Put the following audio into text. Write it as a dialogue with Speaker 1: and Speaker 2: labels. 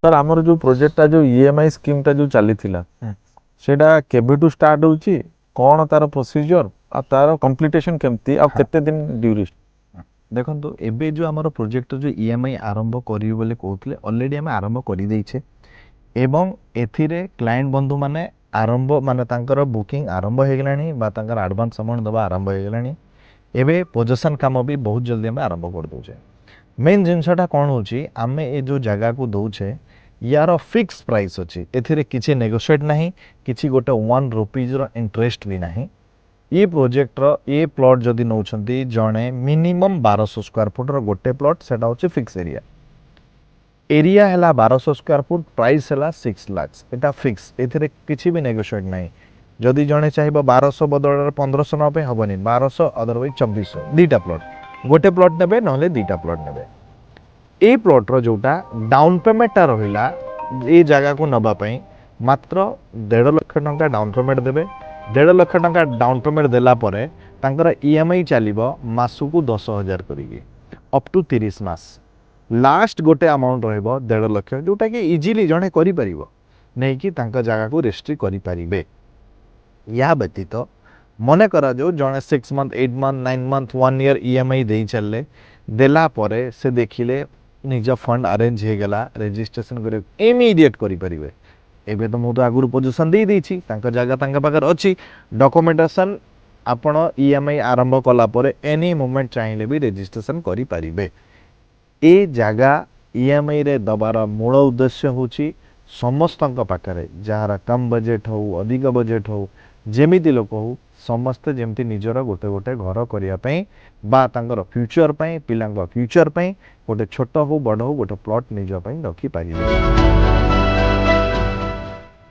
Speaker 1: Sir आमर जो प्रोजेक्टटा जो ईएमआई स्कीमटा जो चली सेटा केबेटू स्टार्ट होची कौन तार प्रोसीजर आ तार कंप्लीटेशन केमती आ
Speaker 2: हाँ
Speaker 1: केते दिन ड्यूरेशन।
Speaker 2: देखो एबे जो आमर प्रोजेक्ट जो ईएमआई आरंभ करिवे बोले कहउतले ऑलरेडी हम आरंभ करि दैछे एवं एथिरे क्लाइंट बंधु माने आरंभ माने तांकर बुकिंग आरंभ हो गलानी बा तांकर एडवांस अमाउंट दबा आरंभ हो गलानी एबे पोजीशन काम भी बहुत जल्दी हम आरंभ कर दोछे। मेन जिनसटा कौन होची आमे ए जो जगह को दौचे यार फिक्स प्राइस अच्छी एथिरे किसी नेगोशिएट नहीं किसी गोटे 1 रुपीज इंटरेस्ट भी नहीं। ये प्रोजेक्ट ये प्लॉट जदि नौ जड़े मिनिमम 1200 स्क्वायर फुट गोटे प्लॉट सेटा होची फिक्स एरिया एरिया है 1200 स्क्वायर फुट प्राइस है 6 लाख एटा फिक्स एथिरे किसी भी नेगोशिएट नहीं। जदि जड़े चाहिए 1200 बदल 1500 ना हेनी 1200 अदरवाइज 2400 दुटा प्लॉट गोटे प्लॉट ने ना दुटा प्लॉट ने ए प्लॉट्र जोटा डाउन पेमेंटा रहा ये जगह को नवापाई मात्र 1.5 लाख टंका डाउन पेमेंट देवे 1.5 लाख टंका डाउन पेमेंट देलापर तांकर ईएमआई चलो मासकू 10,000 करी अप टू 30 मास लास्ट गोटे अमाउंट रहिबो 1.5 लाख जोटा कि इजीली जड़े करें नहीं कि जगह को रेस्ट्री करें। या व्यतीत मन करा जो जड़े 6 month 8 month 9 month 1 year EMI दे चलले देला परे से देखिले निज फंड अरेंज हो गला रजिस्ट्रेशन कर इमीडिएट करें। एबे तो मुझे आगुरी पोजिशन दे देछि तांका जगह तांका पाखर अच्छी डॉक्यूमेंटेशन आपण ईएमआई आरंभ कला परे एनी मोमेंट चाहिए भी रजिस्ट्रेशन करि परिबे। ए जगह ईएमआई रे दबार मूल उद्देश्य होछि समस्तक पाखरे जार कम बजेट हो अधिक बजेट हो जेमिति लोक हो समस्ते जेमती निजर गोटे गोटे घर करने बा तांकर फ्यूचर पाई पिलांक फ्यूचर पाई गोटे छोट हो बड़ हो गोटे प्लॉट निज पाई रखी पारिबे।